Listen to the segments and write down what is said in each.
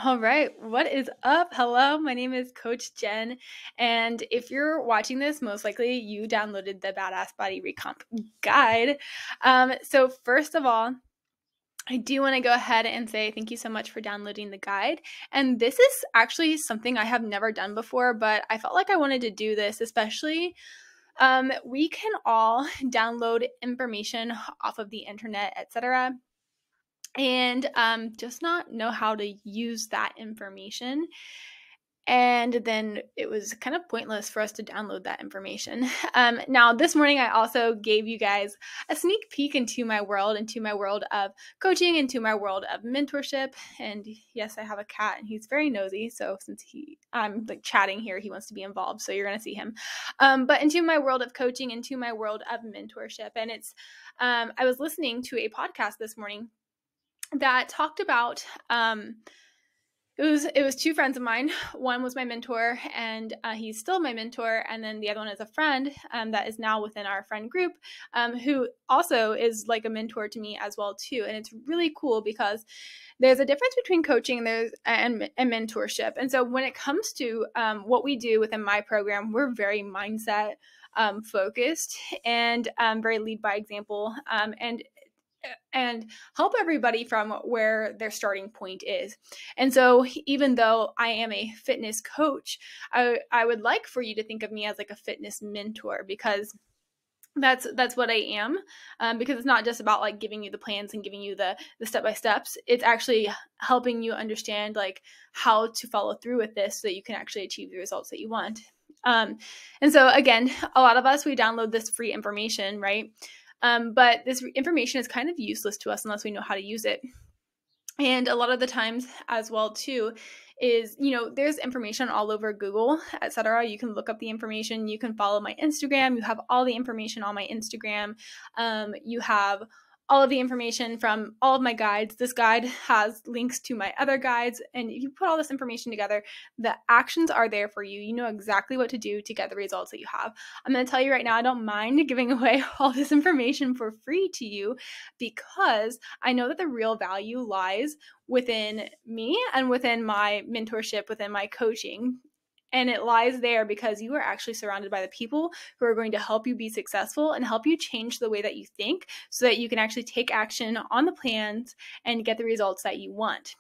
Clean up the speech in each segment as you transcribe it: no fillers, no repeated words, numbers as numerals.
All right, what is up? Hello, my name is Coach Jen, and if you're watching this, most likely you downloaded the Badass Body Recomp guide. So first of all, I do want to go ahead and say thank you so much for downloading the guide. And this is actually something I have never done before, but I felt like I wanted to do this, especially we can all download information off of the internet, etc., and just not know how to use that information. And then it was kind of pointless for us to download that information. Now, this morning, I also gave you guys a sneak peek into my world of coaching, into my world of mentorship. And yes, I have a cat, and he's very nosy. So since I'm like chatting here, he wants to be involved. So you're going to see him. But into my world of coaching, into my world of mentorship. And I was listening to a podcast this morning that talked about it was two friends of mine. One was my mentor, and he's still my mentor, and then the other one is a friend that is now within our friend group, who also is like a mentor to me as well too. And it's really cool because there's a difference between coaching and mentorship. And so when it comes to what we do within my program, we're very mindset focused and very lead by example, and help everybody from where their starting point is. And so even though I am a fitness coach, I would like for you to think of me as like a fitness mentor, because that's what I am, because it's not just about like giving you the plans and giving you the step-by-steps. It's actually helping you understand like how to follow through with this so that you can actually achieve the results that you want. And so again, a lot of us, we download this free information, right? But this information is kind of useless to us unless we know how to use it. And a lot of the times as well too is, there's information all over Google, etc. You can look up the information. You can follow my Instagram. You have all the information on my Instagram. You have all of the information from all of my guides. This guide has links to my other guides. And if you put all this information together, the actions are there for you. You know exactly what to do to get the results that you have. I'm going to tell you right now, I don't mind giving away all this information for free to you, because I know that the real value lies within me and within my mentorship, within my coaching. And it lies there because you are actually surrounded by the people who are going to help you be successful and help you change the way that you think so that you can actually take action on the plans and get the results that you want.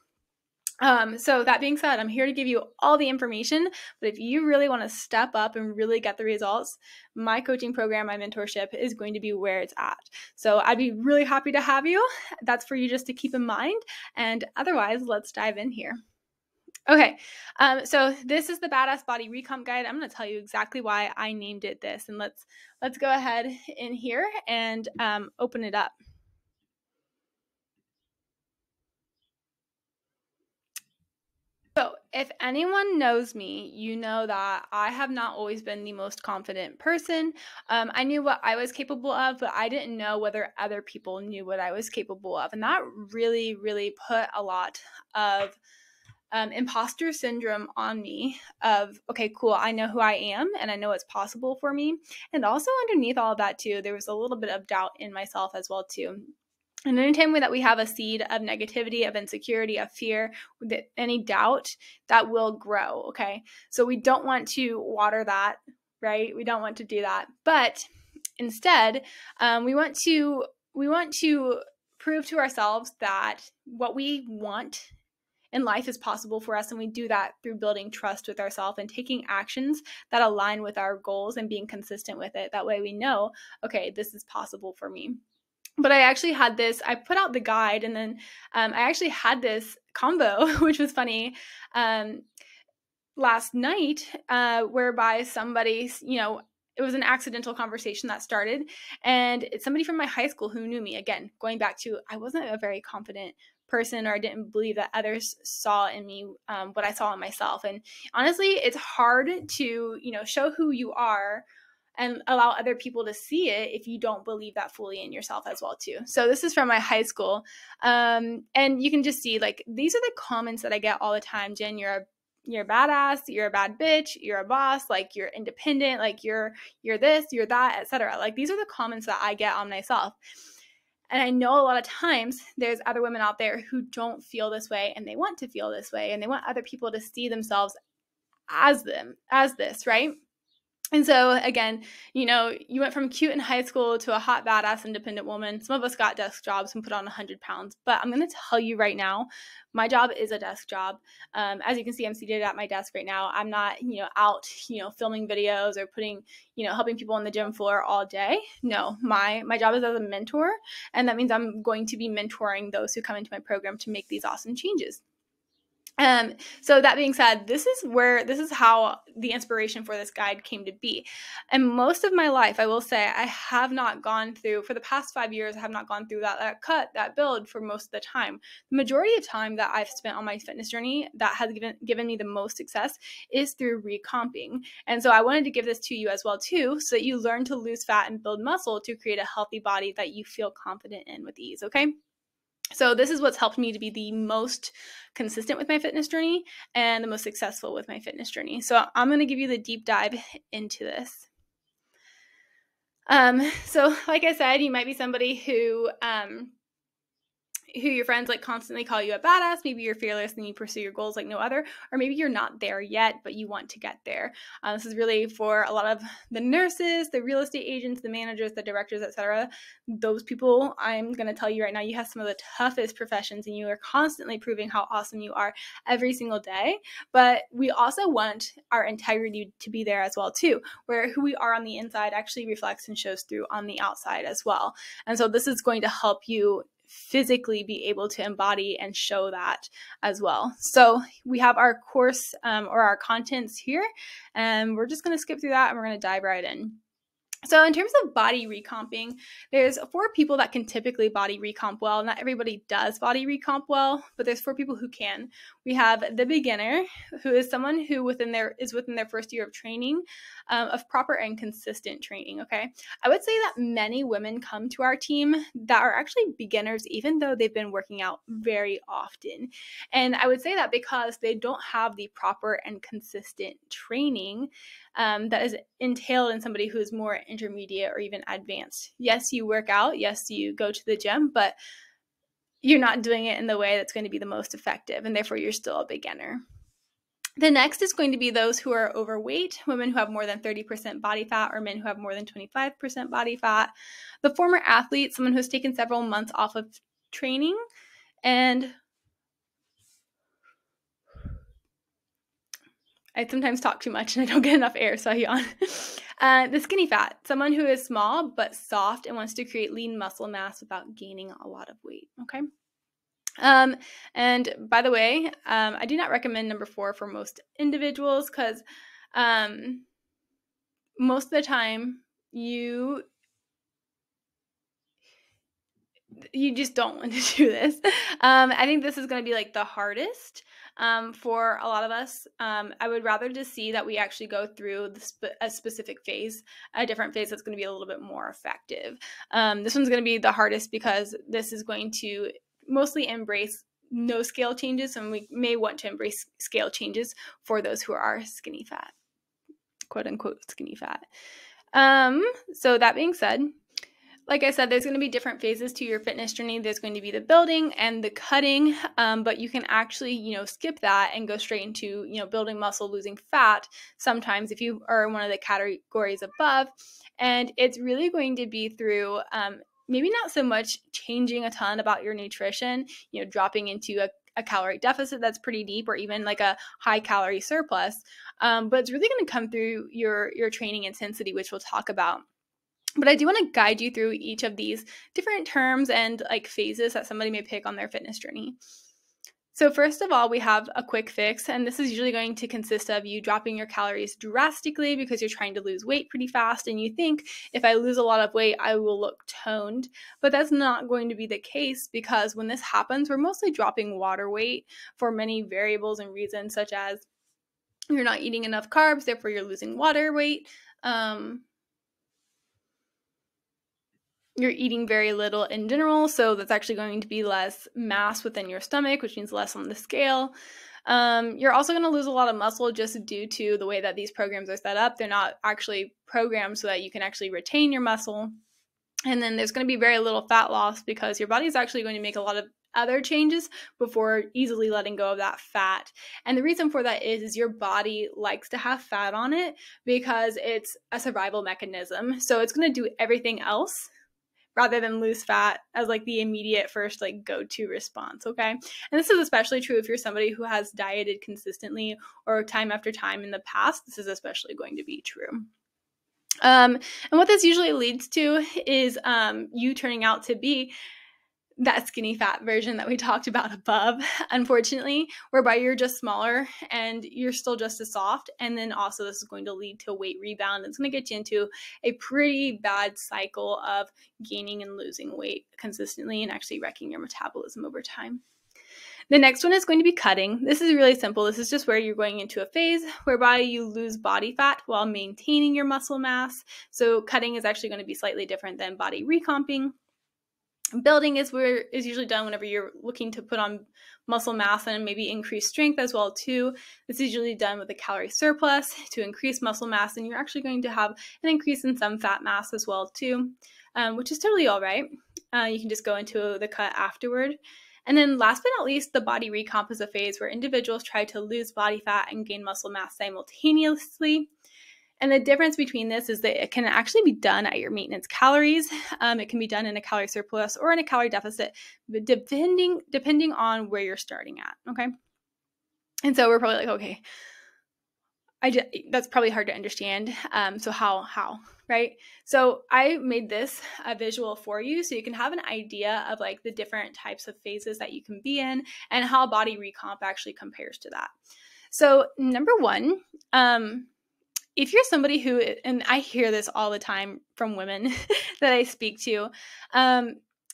So that being said, I'm here to give you all the information, but if you really want to step up and really get the results, my coaching program, my mentorship is going to be where it's at. So I'd be really happy to have you. That's for you just to keep in mind. And otherwise, let's dive in here. Okay, so this is the Badass Body Recomp Guide. I'm going to tell you exactly why I named it this, and let's go ahead in here and open it up. So if anyone knows me, you know that I have not always been the most confident person. I knew what I was capable of, but I didn't know whether other people knew what I was capable of, and that really, really put a lot of imposter syndrome on me of, okay, cool, I know who I am and I know it's possible for me. And also underneath all of that too, there was a little bit of doubt in myself as well too. And anytime that we have a seed of negativity, of insecurity, of fear, any doubt, that will grow, okay? So we don't want to water that, right? We don't want to do that. But instead, we want to prove to ourselves that what we want in life is possible for us, and we do that through building trust with ourselves and taking actions that align with our goals and being consistent with it. That way we know, okay, this is possible for me. But I actually had this, I put out the guide, and then I actually had this combo, which was funny, last night, whereby somebody, it was an accidental conversation that started, and it's somebody from my high school who knew me. Again, going back to, I wasn't a very confident person, or I didn't believe that others saw in me what I saw in myself. And honestly, it's hard to, show who you are and allow other people to see it if you don't believe that fully in yourself as well too. So this is from my high school. And you can just see, like, these are the comments that I get all the time. Jen, you're a badass, you're a bad bitch, you're a boss, like, you're independent, like, you're this, you're that, etc. Like, these are the comments that I get on myself. And I know a lot of times there's other women out there who don't feel this way, and they want to feel this way, and they want other people to see themselves as this, right? And so again, you went from cute in high school to a hot, badass, independent woman. Some of us got desk jobs and put on 100 pounds. But I'm going to tell you right now, my job is a desk job. As you can see, I'm seated at my desk right now. I'm not, out, filming videos or putting, helping people on the gym floor all day. No, my job is as a mentor. And that means I'm going to be mentoring those who come into my program to make these awesome changes. So that being said, this is how the inspiration for this guide came to be. And most of my life, I will say, I have not gone through, for the past 5 years, I have not gone through that cut, that build for most of the time. The majority of time that I've spent on my fitness journey that has given me the most success is through recomping. And so I wanted to give this to you as well too, so that you learn to lose fat and build muscle to create a healthy body that you feel confident in with ease, okay? So this is what's helped me to be the most consistent with my fitness journey and the most successful with my fitness journey. So I'm going to give you the deep dive into this. So like I said, you might be somebody who your friends like constantly call you a badass. Maybe you're fearless and you pursue your goals like no other, or maybe you're not there yet, but you want to get there. This is really for a lot of the nurses, the real estate agents, the managers, the directors, etc. Those people, I'm going to tell you right now, you have some of the toughest professions and you are constantly proving how awesome you are every single day. But we also want our integrity to be there as well too, where who we are on the inside actually reflects and shows through on the outside as well. And so this is going to help you physically be able to embody and show that as well. So we have our course or our contents here, and we're just going to skip through that and we're going to dive right in. So in terms of body recomping, there's 4 people that can typically body recomp well. Not everybody does body recomp well, but there's 4 people who can. We have the beginner, who is someone who within their first year of training, of proper and consistent training, okay? I would say that many women come to our team that are actually beginners, even though they've been working out very often. And I would say that because they don't have the proper and consistent training that is entailed in somebody who is more intermediate or even advanced. Yes, you work out. Yes, you go to the gym, but you're not doing it in the way that's going to be the most effective, and therefore you're still a beginner. The next is going to be those who are overweight, women who have more than 30% body fat, or men who have more than 25% body fat. The former athlete, someone who's taken several months off of training, and I sometimes talk too much and I don't get enough air, so I yawn. The skinny fat, someone who is small but soft and wants to create lean muscle mass without gaining a lot of weight, okay? And by the way, I do not recommend number 4 for most individuals because most of the time you just don't want to do this. I think this is going to be like the hardest for a lot of us. I would rather just see that we actually go through a specific phase, a different phase that's going to be a little bit more effective. This one's going to be the hardest because this is going to mostly embrace no scale changes, and we may want to embrace scale changes for those who are skinny fat, quote unquote skinny fat. So that being said, like I said, there's going to be different phases to your fitness journey. There's going to be the building and the cutting, but you can actually, skip that and go straight into, building muscle, losing fat sometimes if you are in one of the categories above. And it's really going to be through maybe not so much changing a ton about your nutrition, dropping into a calorie deficit that's pretty deep, or even like a high calorie surplus. But it's really going to come through your training intensity, which we'll talk about. But I do want to guide you through each of these different terms and like phases that somebody may pick on their fitness journey. So first of all, we have a quick fix, and this is usually going to consist of you dropping your calories drastically because you're trying to lose weight pretty fast, and you think, if I lose a lot of weight, I will look toned. But that's not going to be the case, because when this happens, we're mostly dropping water weight for many variables and reasons, such as you're not eating enough carbs, therefore you're losing water weight. You're eating very little in general, so that's actually going to be less mass within your stomach, which means less on the scale. You're also going to lose a lot of muscle just due to the way that these programs are set up. They're not actually programmed so that you can actually retain your muscle. And then there's going to be very little fat loss because your body is actually going to make a lot of other changes before easily letting go of that fat. And the reason for that is your body likes to have fat on it because it's a survival mechanism. So it's going to do everything else rather than lose fat as like the immediate first like go-to response, okay? And this is especially true if you're somebody who has dieted consistently or time after time in the past. This is especially going to be true. And what this usually leads to is you turning out to be that skinny fat version that we talked about above, unfortunately, whereby you're just smaller and you're still just as soft. And then also this is going to lead to weight rebound. It's going to get you into a pretty bad cycle of gaining and losing weight consistently and actually wrecking your metabolism over time. The next one is going to be cutting. This is really simple. This is just where you're going into a phase whereby you lose body fat while maintaining your muscle mass. So cutting is actually going to be slightly different than body recomping. Building is usually done whenever you're looking to put on muscle mass and maybe increase strength as well too. This is usually done with a calorie surplus to increase muscle mass, and you're actually going to have an increase in some fat mass as well too, which is totally all right. You can just go into the cut afterward. And then last but not least, the body recomp is a phase where individuals try to lose body fat and gain muscle mass simultaneously. And the difference between this is that it can actually be done at your maintenance calories. It can be done in a calorie surplus or in a calorie deficit, but depending on where you're starting at, okay? And so we're probably like, okay, that's probably hard to understand. So how, right? So I made this a visual for you so you can have an idea of like the different types of phases that you can be in and how body recomp actually compares to that. So number one, if you're somebody who, and I hear this all the time from women that I speak to,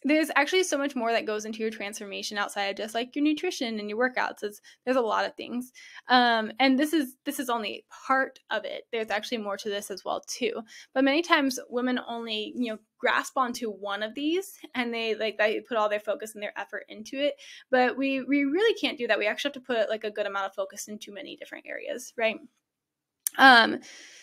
there's actually so much more that goes into your transformation outside of just like your nutrition and your workouts. There's a lot of things. And this is only part of it. There's actually more to this as well too. But many times women only, grasp onto one of these and they put all their focus and their effort into it. But we really can't do that. We actually have to put like a good amount of focus into many different areas, right?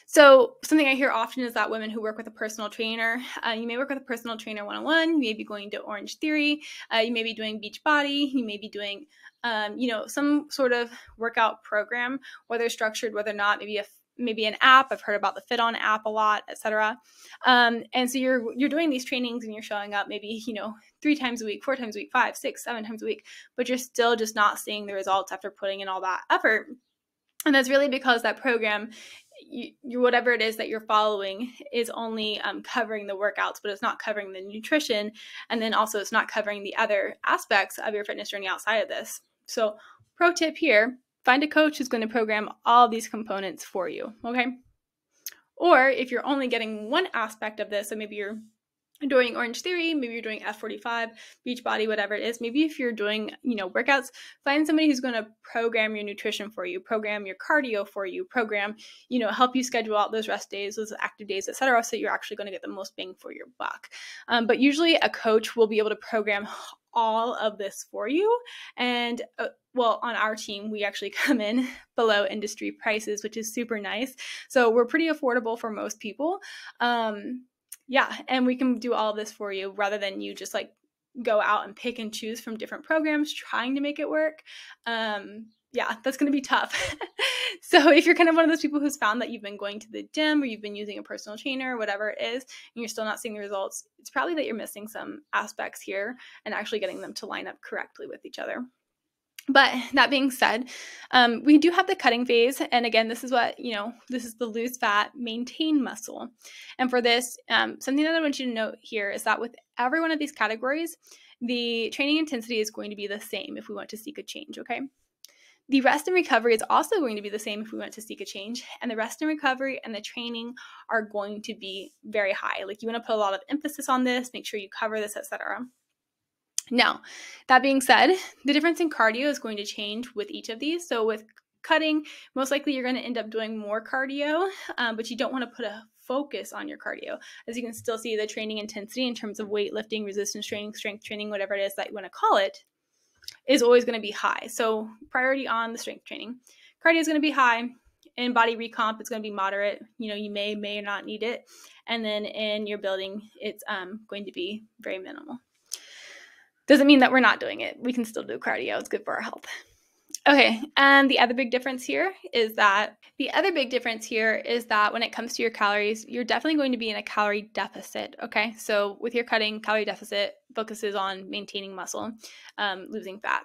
So something I hear often is that women who work with a personal trainer, you may work with a personal trainer one-on-one, you may be going to Orange Theory, you may be doing Beachbody, you may be doing, some sort of workout program, whether structured, whether not, maybe an app. I've heard about the Fit On app a lot, etc. And so you're doing these trainings and you're showing up maybe, 3 times a week, 4 times a week, 5, 6, 7 times a week, but you're still just not seeing the results after putting in all that effort. And that's really because that program, whatever it is that you're following, is only covering the workouts, but it's not covering the nutrition. And then also it's not covering the other aspects of your fitness journey outside of this. So pro tip here, find a coach who's going to program all these components for you, okay? Or if you're only getting one aspect of this, so maybe you're doing Orange Theory, maybe you're doing F45, Beachbody, whatever it is. Maybe if you're doing, workouts, find somebody who's going to program your nutrition for you, program your cardio for you, program, help you schedule out those rest days, those active days, etc. So you're actually going to get the most bang for your buck. But usually a coach will be able to program all of this for you. And on our team, we actually come in below industry prices, which is super nice. So we're pretty affordable for most people. And we can do all of this for you rather than you just like go out and pick and choose from different programs trying to make it work. That's going to be tough. So if you're kind of one of those people who's found that you've been going to the gym or you've been using a personal trainer or whatever it is, and you're still not seeing the results, it's probably that you're missing some aspects here and actually getting them to line up correctly with each other. But that being said, we do have the cutting phase. And again, this is this is the lose fat, maintain muscle. And for this, something that I want you to note here is that with every one of these categories, the training intensity is going to be the same if we want to seek a change, okay? The rest and recovery is also going to be the same if we want to seek a change. And the rest and recovery and the training are going to be very high. Like you want to put a lot of emphasis on this, make sure you cover this, etc. Now, that being said, the difference in cardio is going to change with each of these. So with cutting, most likely you're going to end up doing more cardio, but you don't want to put a focus on your cardio. As you can still see, the training intensity in terms of weightlifting, resistance training, strength training, whatever it is that you want to call it, is always going to be high. So priority on the strength training. Cardio is going to be high, in body recomp, it's going to be moderate. You may not need it. And then in your building, it's going to be very minimal. Doesn't mean that we're not doing it. We can still do cardio. It's good for our health. Okay, and the other big difference here is that when it comes to your calories, you're definitely going to be in a calorie deficit, okay? So with your cutting, calorie deficit focuses on maintaining muscle, losing fat.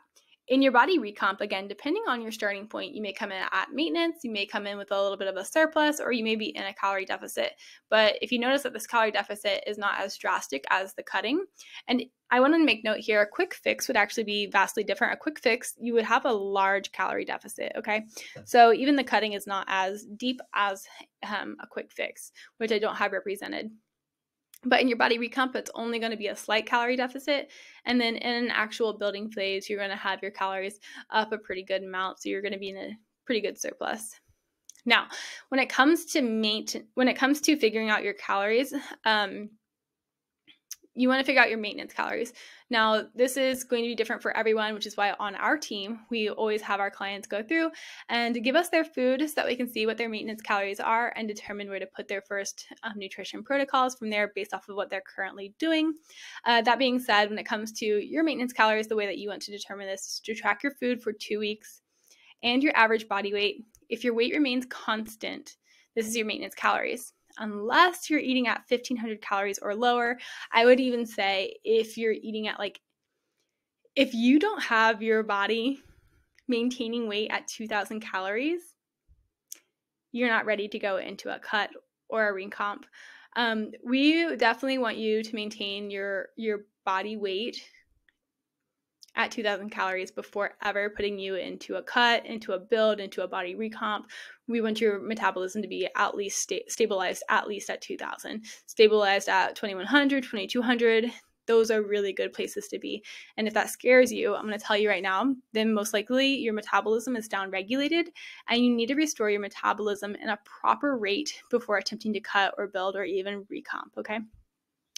In your body recomp, again, depending on your starting point, you may come in at maintenance, you may come in with a little bit of a surplus, or you may be in a calorie deficit. But if you notice that this calorie deficit is not as drastic as the cutting, and I want to make note here, a quick fix would actually be vastly different. A quick fix, you would have a large calorie deficit, okay? So even the cutting is not as deep as a quick fix, which I don't have represented. But in your body recomp, it's only going to be a slight calorie deficit. And then in an actual building phase, you're going to have your calories up a pretty good amount. So you're going to be in a pretty good surplus. Now, when it comes to figuring out your calories, you want to figure out your maintenance calories. Now, this is going to be different for everyone, which is why on our team, we always have our clients go through and give us their food so that we can see what their maintenance calories are and determine where to put their first nutrition protocols from there based off of what they're currently doing. That being said, when it comes to your maintenance calories, the way that you want to determine this is to track your food for 2 weeks and your average body weight. If your weight remains constant, this is your maintenance calories. Unless you're eating at 1,500 calories or lower, I would even say if you're eating at if you don't have your body maintaining weight at 2,000 calories, you're not ready to go into a cut or a recomp. We definitely want you to maintain your body weight at 2,000 calories before ever putting you into a cut, into a build, into a body recomp. We want your metabolism to be at least stabilized at least at 2,000. Stabilized at 2,100, 2,200. Those are really good places to be. And if that scares you, I'm going to tell you right now, then most likely your metabolism is downregulated and you need to restore your metabolism in a proper rate before attempting to cut or build or even recomp, okay?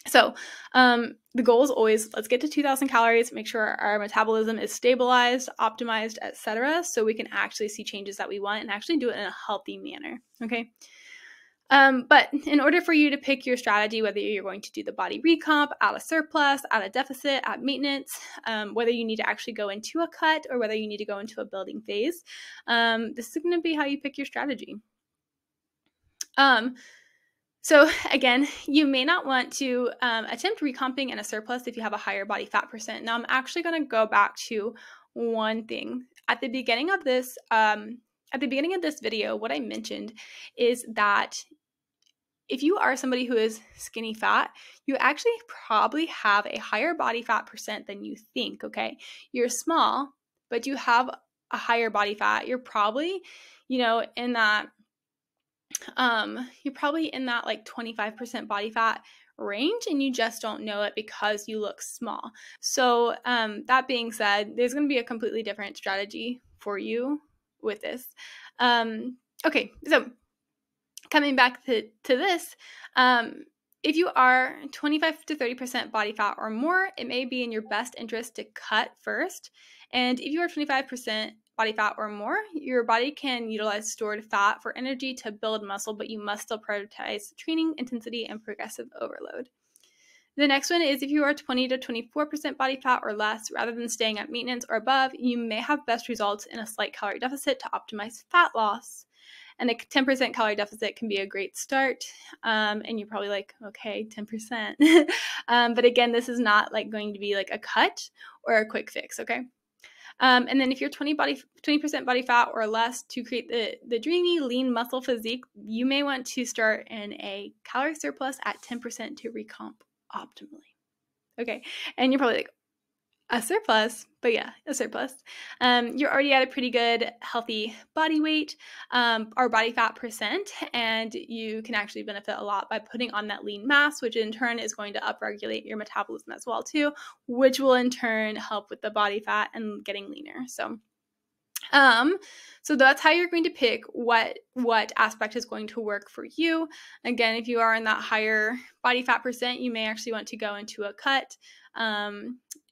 So the goal is always, let's get to 2,000 calories, make sure our metabolism is stabilized, optimized, etc., so we can actually see changes that we want and actually do it in a healthy manner, okay? But in order for you to pick your strategy, whether you're going to do the body recomp, at a surplus, at a deficit, at maintenance, whether you need to actually go into a cut or whether you need to go into a building phase, this is going to be how you pick your strategy. So again, you may not want to attempt recomping in a surplus if you have a higher body fat percent. Now I'm actually going to go back to one thing. At the beginning of this video, what I mentioned is that if you are somebody who is skinny fat, you actually probably have a higher body fat percent than you think, okay? You're small, but you have a higher body fat. You're probably, in that you're probably in that like 25% body fat range and you just don't know it because you look small. So that being said, there's going to be a completely different strategy for you with this. Okay, so coming back to this, if you are 25 to 30% body fat or more, it may be in your best interest to cut first. And if you are 25% body fat or more, your body can utilize stored fat for energy to build muscle, but you must still prioritize training intensity and progressive overload. The next one is if you are 20 to 24% body fat or less, rather than staying at maintenance or above, you may have best results in a slight calorie deficit to optimize fat loss. And a 10% calorie deficit can be a great start. And you're probably like, okay, 10%. But again, this is not like going to be like a cut or a quick fix, okay? And then if you're 20% body fat or less, to create the dreamy, lean muscle physique, you may want to start in a calorie surplus at 10% to recomp optimally. Okay, and you're probably like, a surplus, but yeah, a surplus. You're already at a pretty good, healthy body weight or body fat percent, and you can actually benefit a lot by putting on that lean mass, which in turn is going to upregulate your metabolism as well too, which will in turn help with the body fat and getting leaner. So that's how you're going to pick what aspect is going to work for you. Again, if you are in that higher body fat percent, you may actually want to go into a cut.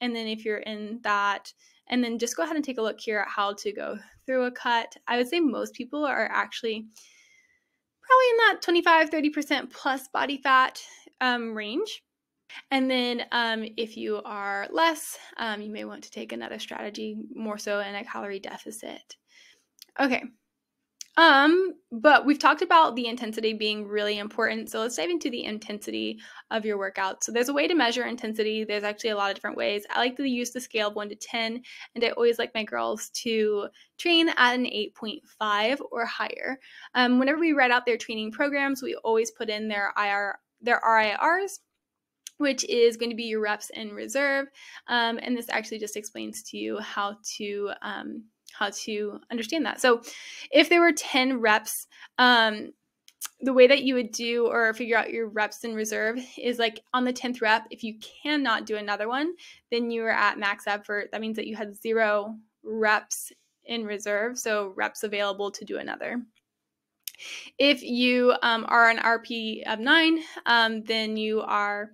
And then if you're in that, and then just go ahead and take a look here at how to go through a cut. I would say most people are actually probably in that 25-30% plus body fat range. And then if you are less, you may want to take another strategy, more so in a calorie deficit. Okay. But we've talked about the intensity being really important. So let's dive into the intensity of your workout. So there's a way to measure intensity. There's actually a lot of different ways. I like to use the scale of 1 to 10, and I always like my girls to train at an 8.5 or higher. Whenever we write out their training programs, we always put in their RIRs, which is going to be your reps in reserve. And this actually just explains to you how to understand that. So if there were 10 reps, the way that you would do or figure out your reps in reserve is like on the 10th rep, if you cannot do another one, then you are at max effort. That means that you had 0 reps in reserve, so reps available to do another. If you are an RP of 9, then you are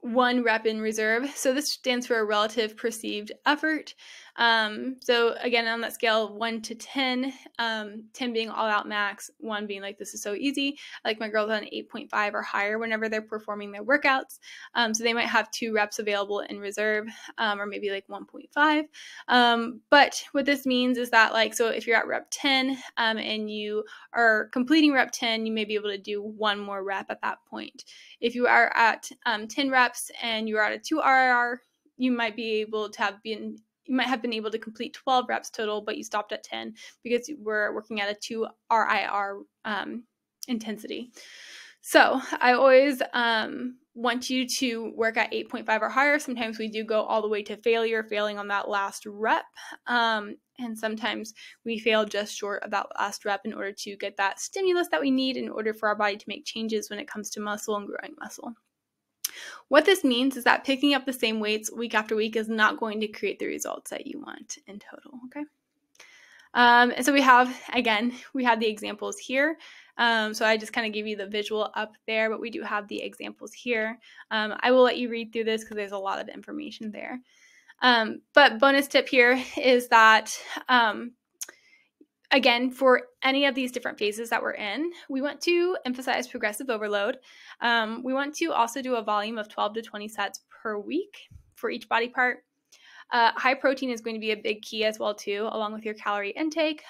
1 rep in reserve. So this stands for a relative perceived effort. So again, on that scale of 1 to 10, 10 being all out max, 1 being like, this is so easy. I like my girls on 8.5 or higher whenever they're performing their workouts. So they might have 2 reps available in reserve, or maybe like 1.5. But what this means is that, like, so if you're at rep 10, and you are completing rep 10, you may be able to do 1 more rep at that point. If you are at 10 reps and you are at a 2 RIR, you might have been able to complete 12 reps total, but you stopped at 10 because we're working at a 2 RIR intensity. So I always want you to work at 8.5 or higher. Sometimes we do go all the way to failing on that last rep. And sometimes we fail just short of that last rep in order to get that stimulus that we need in order for our body to make changes when it comes to muscle and growing muscle. What this means is that picking up the same weights week after week is not going to create the results that you want in total, okay? And so we have the examples here. So I just kind of give you the visual up there, but we do have the examples here. I will let you read through this because there's a lot of information there. But bonus tip here is that, again, for any of these different phases that we're in, we want to emphasize progressive overload. We want to also do a volume of 12 to 20 sets per week for each body part. High protein is going to be a big key as well too, along with your calorie intake.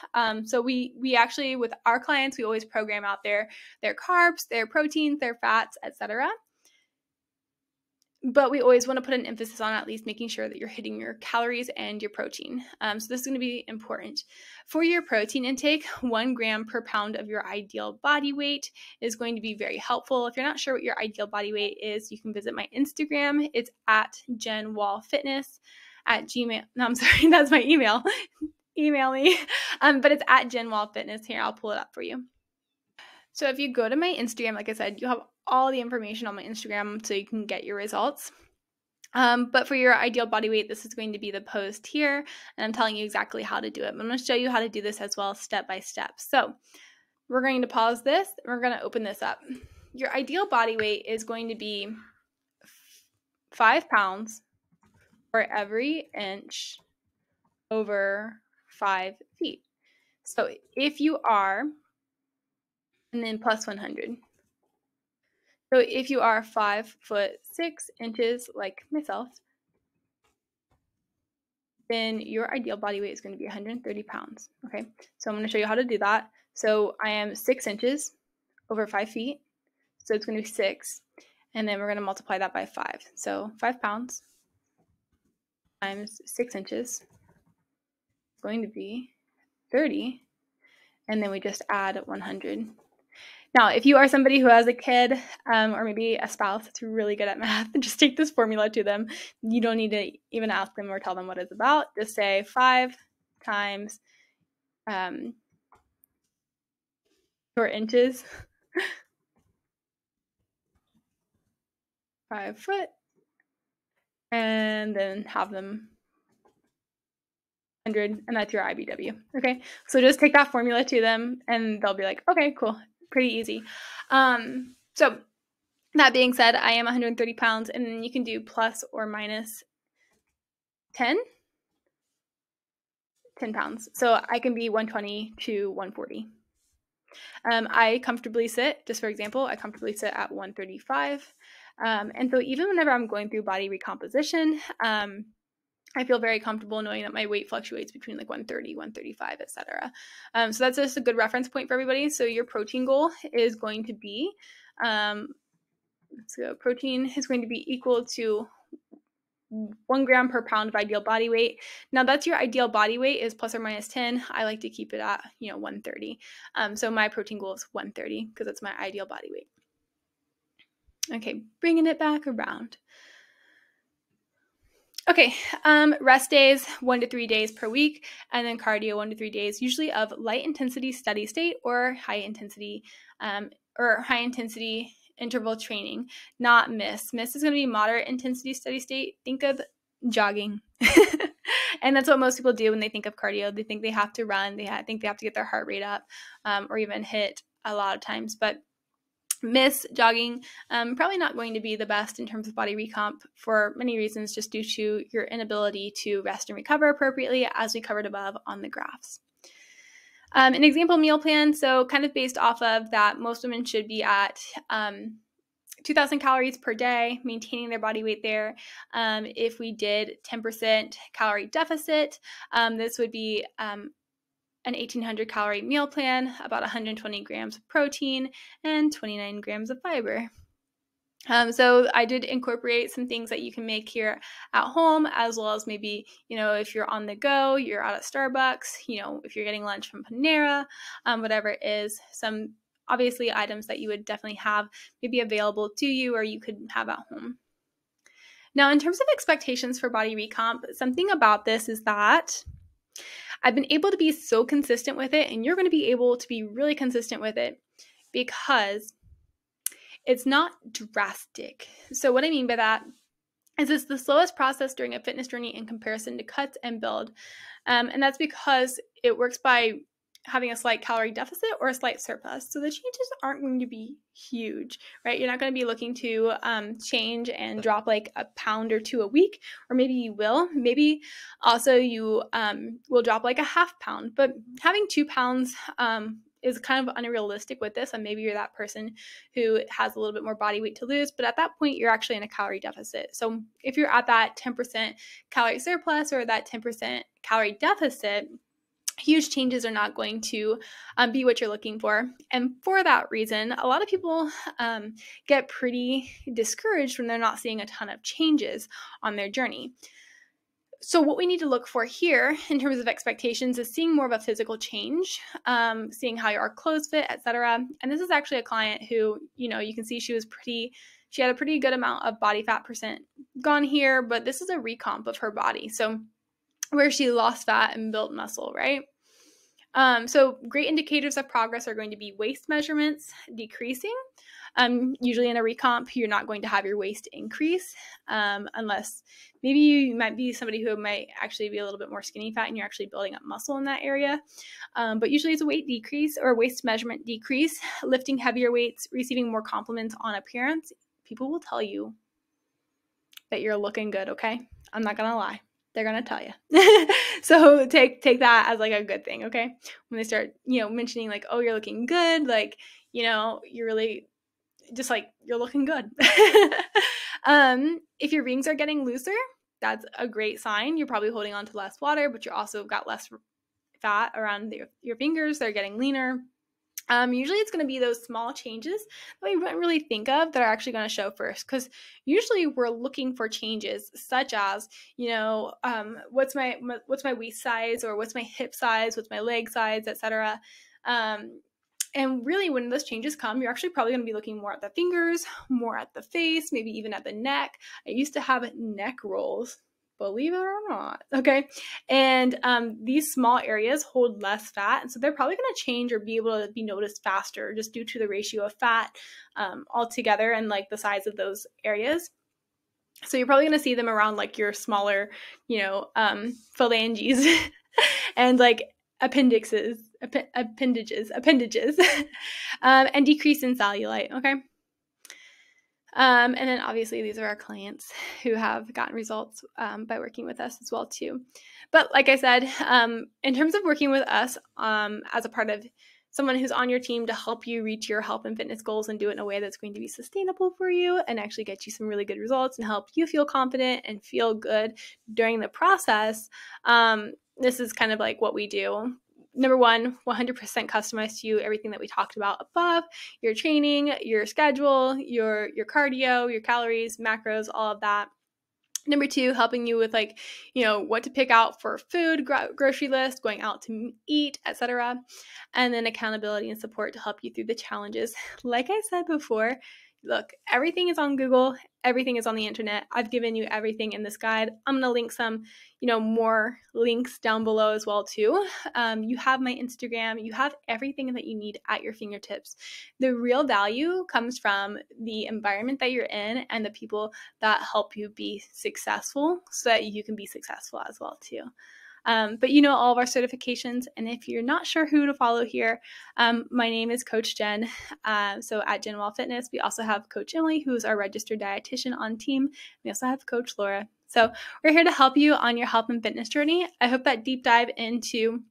So we actually, with our clients, we always program out their carbs, their proteins, their fats, etc. But we always want to put an emphasis on at least making sure that you're hitting your calories and your protein. So this is going to be important. For your protein intake, 1 gram per pound of your ideal body weight is going to be very helpful. If you're not sure what your ideal body weight is, you can visit my Instagram. It's at JenWallFitness at Gmail. No, I'm sorry, that's my email. Email me. But it's at JenWallFitness. Here, I'll pull it up for you. So if you go to my Instagram, like I said, you have all the information on my Instagram so you can get your results. But for your ideal body weight, this is going to be the post here, and I'm telling you exactly how to do it. I'm going to show you how to do this as well, step by step. So we're going to pause this, and we're going to open this up. Your ideal body weight is going to be 5 pounds for every inch over 5 feet. So if you are, and then plus 100. So if you are 5'6" like myself, then your ideal body weight is going to be 130 pounds. Okay, so I'm going to show you how to do that. So I am 6 inches over 5 feet. So it's going to be 6. And then we're going to multiply that by 5. So 5 pounds times 6 inches is going to be 30. And then we just add 100. Now, if you are somebody who has a kid or maybe a spouse that's really good at math, just take this formula to them. You don't need to even ask them or tell them what it's about. Just say 5 times your inches, 5 foot, and then have them 100, and that's your IBW. Okay, so just take that formula to them, and they'll be like, okay, cool, pretty easy. So that being said, I am 130 pounds, and then you can do plus or minus 10. 10 pounds. So I can be 120 to 140. I comfortably sit, just for example, I comfortably sit at 135. And so even whenever I'm going through body recomposition, I feel very comfortable knowing that my weight fluctuates between like 130, 135, etc. So that's just a good reference point for everybody. So your protein goal is going to be, so protein is going to be equal to 1 gram per pound of ideal body weight. Now that's your ideal body weight is plus or minus 10. I like to keep it at, 130. So my protein goal is 130 because it's my ideal body weight. Okay, bringing it back around. Okay, rest days, 1 to 3 days per week, and then cardio 1 to 3 days, usually of light intensity steady state or high intensity interval training, not miss. Miss is going to be moderate intensity steady state. Think of jogging. And that's what most people do when they think of cardio. They think they have to run. They think they have to get their heart rate up, or even hit a lot of times. But miss jogging, probably not going to be the best in terms of body recomp for many reasons, just due to your inability to rest and recover appropriately, as we covered above on the graphs. An example meal plan, so kind of based off of that, most women should be at 2,000 calories per day, maintaining their body weight there. If we did 10% calorie deficit, this would be an 1,800 calorie meal plan, about 120 grams of protein, and 29 grams of fiber. So I did incorporate some things that you can make here at home, as well as maybe, if you're on the go, you're out at Starbucks, if you're getting lunch from Panera, whatever it is, some obviously items that you would definitely have maybe available to you or you could have at home. Now, in terms of expectations for body recomp, something about this is that I've been able to be so consistent with it, and you're going to be able to be really consistent with it because it's not drastic. So what I mean by that is it's the slowest process during a fitness journey in comparison to cuts and build. And that's because it works by having a slight calorie deficit or a slight surplus. So the changes aren't going to be huge, right? You're not going to be looking to change and drop like a pound or 2 a week, or maybe you will. Maybe also you will drop like a half pound, but having 2 pounds is kind of unrealistic with this. And maybe you're that person who has a little bit more body weight to lose, but at that point, you're actually in a calorie deficit. So if you're at that 10% calorie surplus or that 10% calorie deficit, huge changes are not going to be what you're looking for. And for that reason, a lot of people get pretty discouraged when they're not seeing a ton of changes on their journey. So what we need to look for here in terms of expectations is seeing more of a physical change, seeing how your clothes fit, etc. And this is actually a client who, you can see she had a pretty good amount of body fat percent gone here, but this is a recomp of her body. So where she lost fat and built muscle, right? So great indicators of progress are going to be waist measurements decreasing. Usually in a recomp, you're not going to have your waist increase unless maybe you might be somebody who might actually be a little bit more skinny fat and you're actually building up muscle in that area. But usually it's a weight decrease or waist measurement decrease, lifting heavier weights, receiving more compliments on appearance. People will tell you that you're looking good, okay? I'm not going to lie. They're going to tell you. So take that as like a good thing, okay? When they start, mentioning like, oh, you're looking good, like, you're really just like, you're looking good. If your rings are getting looser, that's a great sign. You're probably holding on to less water, but you're also got less fat around your fingers. They're getting leaner. Usually it's going to be those small changes that we wouldn't really think of that are actually going to show first, because usually we're looking for changes such as, what's my waist size, or what's my hip size, what's my leg size, etc. And really when those changes come, you're actually probably going to be looking more at the fingers, more at the face, maybe even at the neck. I used to have neck rolls, believe it or not, okay? And these small areas hold less fat, and so they're probably going to change or be able to be noticed faster just due to the ratio of fat altogether and like the size of those areas. So you're probably going to see them around like your smaller, phalanges and like appendages, and decrease in cellulite, okay? And then obviously these are our clients who have gotten results by working with us as well too. But like I said, in terms of working with us as a part of someone who's on your team to help you reach your health and fitness goals and do it in a way that's going to be sustainable for you and actually get you some really good results and help you feel confident and feel good during the process, this is kind of like what we do. Number one, 100% customized to you, everything that we talked about above, your training, your schedule, your cardio, your calories, macros, all of that. Number two, helping you with what to pick out for food, grocery list, going out to eat, etc. And then accountability and support to help you through the challenges. Like I said before, look, everything is on Google. Everything is on the internet. I've given you everything in this guide. I'm going to link some, more links down below as well too. You have my Instagram. You have everything that you need at your fingertips. The real value comes from the environment that you're in and the people that help you be successful so that you can be successful as well too. But all of our certifications, and if you're not sure who to follow here, my name is Coach Jen. So at Jen Well Fitness, we also have Coach Emily, who's our registered dietitian on team. We also have Coach Laura. So we're here to help you on your health and fitness journey. I hope that deep dive into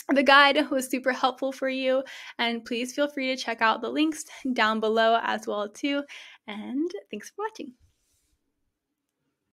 the guide was super helpful for you, and please feel free to check out the links down below as well too. And thanks for watching.